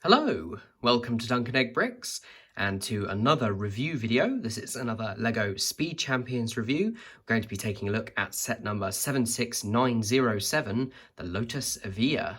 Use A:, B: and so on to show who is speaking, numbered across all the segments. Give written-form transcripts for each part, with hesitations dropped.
A: Hello, welcome to Duncan Egg Bricks and to another review video. This is another LEGO Speed Champions review. We're going to be taking a look at set number 76907, the Lotus Evija.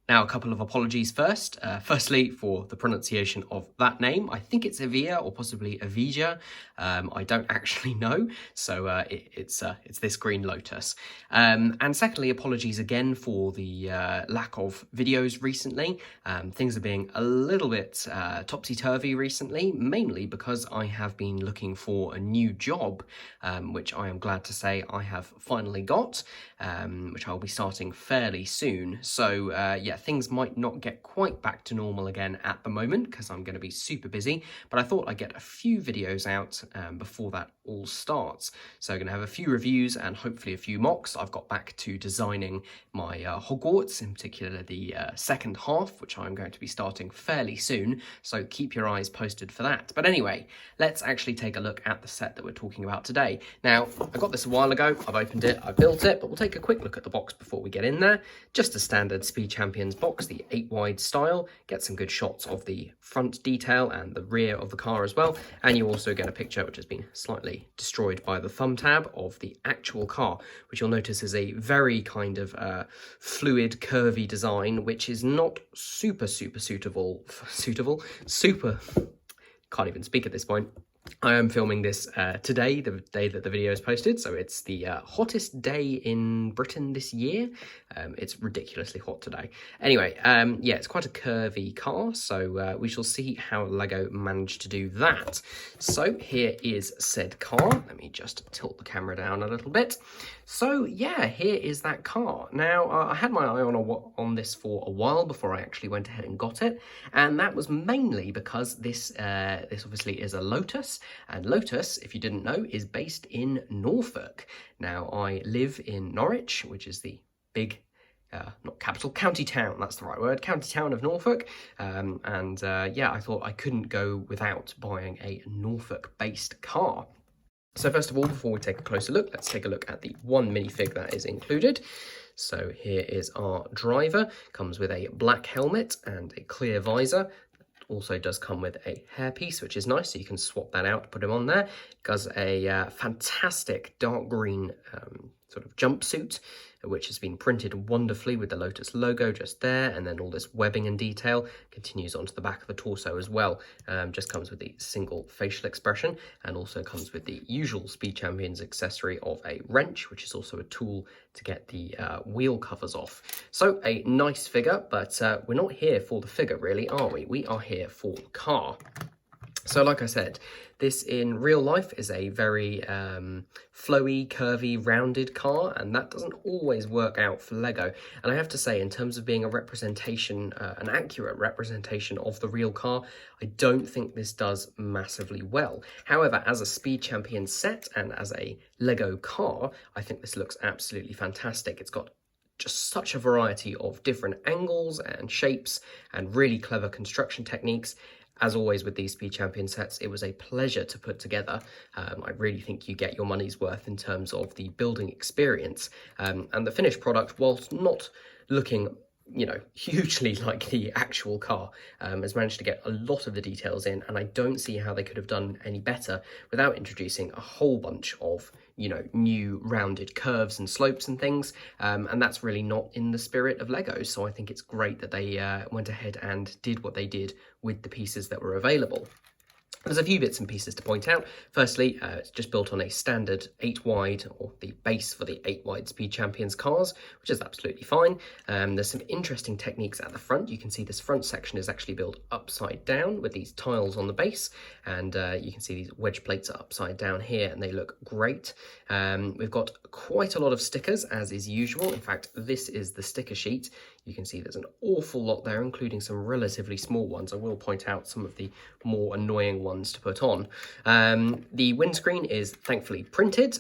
A: Now, a couple of apologies first. Firstly, for the pronunciation of that name. I think it's Evija or possibly Evija. I don't actually know, so it's this green lotus. And secondly, apologies again for the lack of videos recently. Things are being a little bit topsy-turvy recently, mainly because I have been looking for a new job, which I am glad to say I have finally got, which I'll be starting fairly soon. So yeah, things might not get quite back to normal again at the moment because I'm going to be super busy, but I thought I'd get a few videos out before that all starts. So I'm going to have a few reviews and hopefully a few mocks. I've got back to designing my Hogwarts, in particular the second half, which I'm going to be starting fairly soon, so keep your eyes posted for that. But anyway, let's actually take a look at the set that we're talking about today. Now, I got this a while ago, I've opened it, I've built it, but we'll take a quick look at the box before we get in there. Just a standard Speed Champions box, the 8-wide style. Get some good shots of the front detail and the rear of the car as well, and you also get a picture which has been slightly destroyed by the thumb tab of the actual car, which you'll notice is a very kind of fluid, curvy design, which is not super can't even speak at this point. I am filming this today, the day that the video is posted, so it's the hottest day in Britain this year. It's ridiculously hot today. Anyway, yeah, it's quite a curvy car, so we shall see how LEGO managed to do that. So here is said car. Let me just tilt the camera down a little bit. So yeah, here is that car. Now, I had my eye on this for a while before I actually went ahead and got it, and that was mainly because this obviously is a Lotus, and Lotus, if you didn't know, is based in Norfolk. Now, I live in Norwich, which is the big not capital, county town, that's the right word, county town of Norfolk, yeah, I thought I couldn't go without buying a Norfolk-based car. So first of all, before we take a closer look, let's take a look at the one minifig that is included. So here is our driver, comes with a black helmet and a clear visor. Also does come with a hairpiece, which is nice, so you can swap that out, put him on there. It does a fantastic dark green sort of jumpsuit, which has been printed wonderfully with the Lotus logo just there, and then all this webbing and detail continues onto the back of the torso as well. Just comes with the single facial expression, and also comes with the usual Speed Champions accessory of a wrench, which is also a tool to get the wheel covers off. So a nice figure, but we're not here for the figure really, are we? We are here for the car. So like I said, this in real life is a very flowy, curvy, rounded car, and that doesn't always work out for LEGO. And I have to say, in terms of being a representation, an accurate representation of the real car, I don't think this does massively well. However, as a Speed Champion set and as a LEGO car, I think this looks absolutely fantastic. It's got just such a variety of different angles and shapes and really clever construction techniques. As always with these Speed Champion sets, it was a pleasure to put together. I really think you get your money's worth in terms of the building experience. And the finished product, whilst not looking, you know, hugely like the actual car, has managed to get a lot of the details in, and I don't see how they could have done any better without introducing a whole bunch of, you know, new rounded curves and slopes and things, and that's really not in the spirit of LEGO. So I think it's great that they went ahead and did what they did with the pieces that were available. There's a few bits and pieces to point out. Firstly, it's just built on a standard 8-wide, or the base for the 8-wide Speed Champions cars, which is absolutely fine. There's some interesting techniques at the front. You can see this front section is actually built upside down with these tiles on the base, and you can see these wedge plates are upside down here, and they look great. We've got quite a lot of stickers, as is usual. In fact, this is the sticker sheet. You can see there's an awful lot there, including some relatively small ones. I will point out some of the more annoying ones to put on. The windscreen is thankfully printed.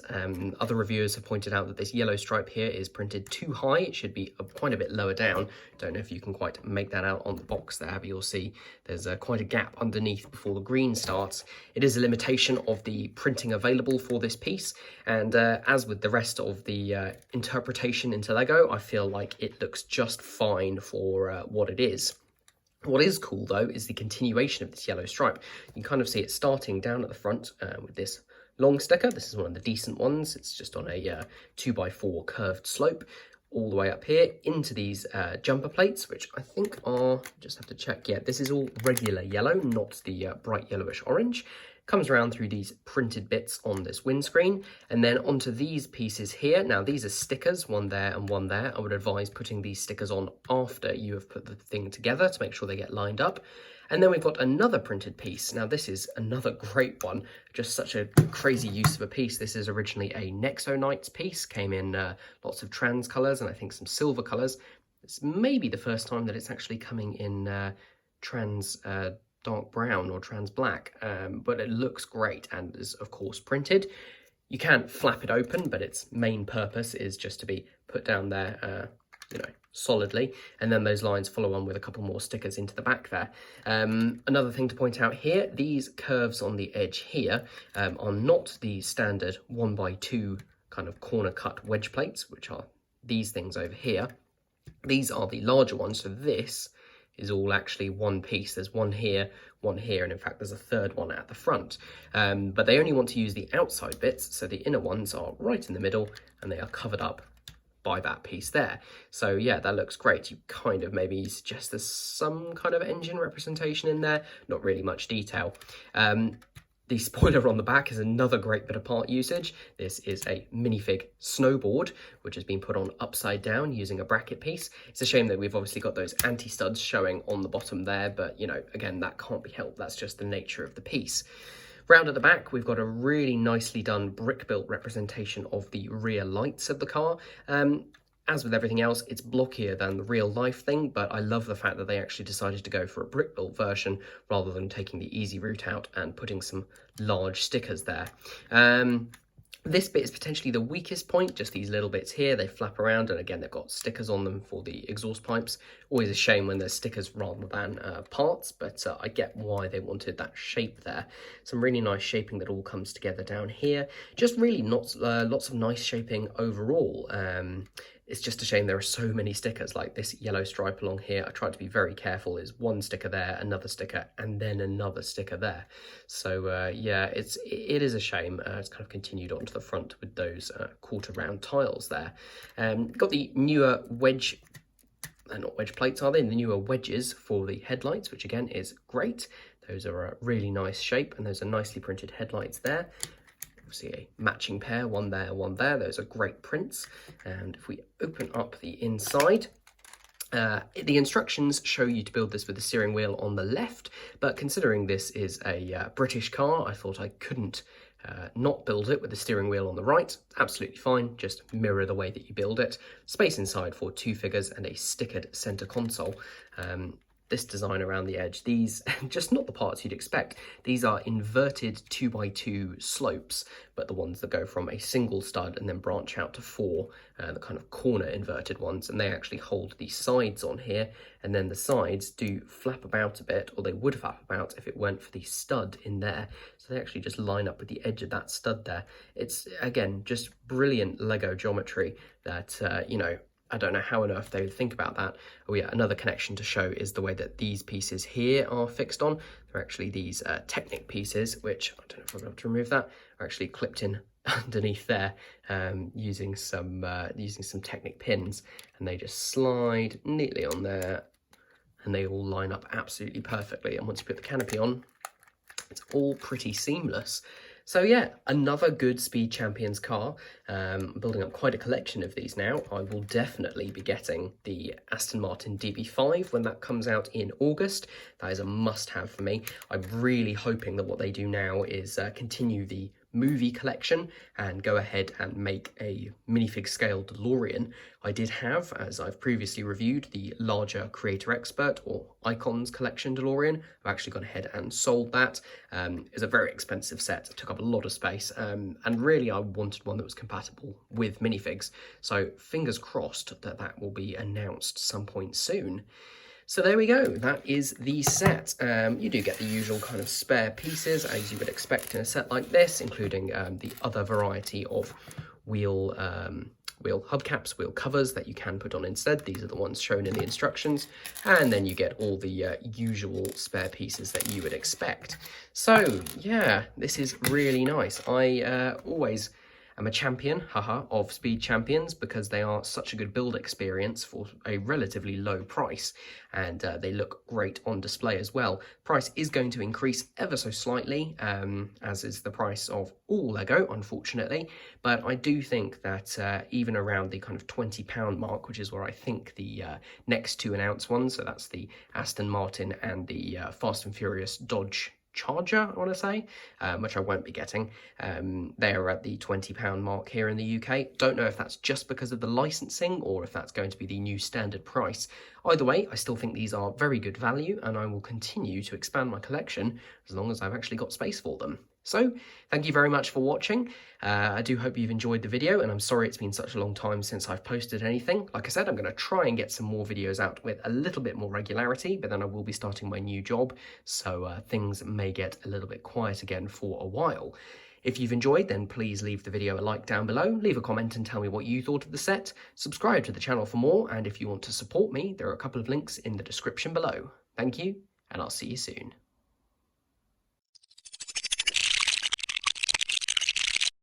A: Other reviewers have pointed out that this yellow stripe here is printed too high. It should be quite a bit lower down. Don't know if you can quite make that out on the box there, but you'll see there's quite a gap underneath before the green starts. It is a limitation of the printing available for this piece, and as with the rest of the interpretation into Lego, I feel like it looks just fine for what it is. What is cool though is the continuation of this yellow stripe. You can kind of see it starting down at the front with this long sticker. This is one of the decent ones. It's just on a 2x4 curved slope all the way up here into these jumper plates, which I think are, just have to check, yeah, this is all regular yellow, not the bright yellowish orange. Comes around through these printed bits on this windscreen, and then onto these pieces here. Now these are stickers, one there and one there. I would advise putting these stickers on after you have put the thing together to make sure they get lined up. And then we've got another printed piece. Now this is another great one, just such a crazy use of a piece. This is originally a Nexonites piece, came in lots of trans colours and I think some silver colours. It's maybe the first time that it's actually coming in trans dark brown or trans black, but it looks great and is of course printed. You can't flap it open, but its main purpose is just to be put down there, you know, solidly, and then those lines follow on with a couple more stickers into the back there. Another thing to point out here, these curves on the edge here are not the standard 1x2 kind of corner cut wedge plates, which are these things over here. These are the larger ones, so this is all actually one piece. There's one here, and in fact there's a third one at the front. But they only want to use the outside bits, so the inner ones are right in the middle and they are covered up by that piece there. So yeah, that looks great. You kind of maybe suggest there's some kind of engine representation in there, not really much detail. The spoiler on the back is another great bit of part usage. This is a minifig snowboard, which has been put on upside down using a bracket piece. It's a shame that we've obviously got those anti-studs showing on the bottom there, but you know, again, that can't be helped. That's just the nature of the piece. Round at the back, we've got a really nicely done brick-built representation of the rear lights of the car. As with everything else, it's blockier than the real life thing, but I love the fact that they actually decided to go for a brick-built version rather than taking the easy route out and putting some large stickers there. This bit is potentially the weakest point, just these little bits here, they flap around, and again, they've got stickers on them for the exhaust pipes. Always a shame when there's stickers rather than parts, but I get why they wanted that shape there. Some really nice shaping that all comes together down here. Just really lots of nice shaping overall. It's just a shame there are so many stickers, like this yellow stripe along here. I tried to be very careful. There's one sticker there, another sticker, and then another sticker there. So yeah, it is a shame. It's kind of continued onto the front with those quarter round tiles there. Got the newer wedge, not wedge plates are they? The newer wedges for the headlights, which again is great. Those are a really nice shape, and those are nicely printed headlights there. See a matching pair, one there, one there. Those are great prints. And if we open up the inside, the instructions show you to build this with the steering wheel on the left, but considering this is a British car, I thought I couldn't not build it with the steering wheel on the right. Absolutely fine, just mirror the way that you build it. Space inside for 2 figures and a stickered center console. This design around the edge, these, just not the parts you'd expect. These are inverted 2x2 slopes, but the ones that go from a single stud and then branch out to 4, the kind of corner inverted ones, and they actually hold the sides on here, and then the sides do flap about a bit, or they would flap about if it weren't for the stud in there. So they actually just line up with the edge of that stud there. It's, again, just brilliant Lego geometry that, you know, I don't know how on earth they would think about that. Oh yeah, another connection to show is the way that these pieces here are fixed on. They're actually these Technic pieces, which, I don't know if I'll be able to remove that, are actually clipped in underneath there using some Technic pins, and they just slide neatly on there, and they all line up absolutely perfectly. And once you put the canopy on, it's all pretty seamless. So yeah, another good Speed Champions car. Building up quite a collection of these now. I will definitely be getting the Aston Martin DB5 when that comes out in August. That is a must-have for me. I'm really hoping that what they do now is continue the movie collection and go ahead and make a minifig scale DeLorean. I did have, as I've previously reviewed, the larger Creator Expert or Icons collection DeLorean. I've actually gone ahead and sold that. It's a very expensive set, it took up a lot of space, and really I wanted one that was compatible with minifigs. So fingers crossed that that will be announced some point soon. So there we go, that is the set. You do get the usual kind of spare pieces as you would expect in a set like this, including the other variety of wheel hubcaps, wheel covers that you can put on instead. These are the ones shown in the instructions. And then you get all the usual spare pieces that you would expect. So yeah, this is really nice. I always am a champion, of Speed Champions because they are such a good build experience for a relatively low price, and they look great on display as well. Price is going to increase ever so slightly, as is the price of all Lego, unfortunately, but I do think that even around the kind of £20 mark, which is where I think the next two announced ones, so that's the Aston Martin and the Fast and Furious Dodge Charger, I want to say, which I won't be getting. They are at the £20 mark here in the UK. Don't know if that's just because of the licensing or if that's going to be the new standard price. Either way, I still think these are very good value, and I will continue to expand my collection as long as I've actually got space for them. So, thank you very much for watching. I do hope you've enjoyed the video, and I'm sorry it's been such a long time since I've posted anything. Like I said, I'm going to try and get some more videos out with a little bit more regularity, but then I will be starting my new job, so things may get a little bit quiet again for a while. If you've enjoyed, then please leave the video a like down below, leave a comment and tell me what you thought of the set, subscribe to the channel for more, and if you want to support me, there are a couple of links in the description below. Thank you, and I'll see you soon.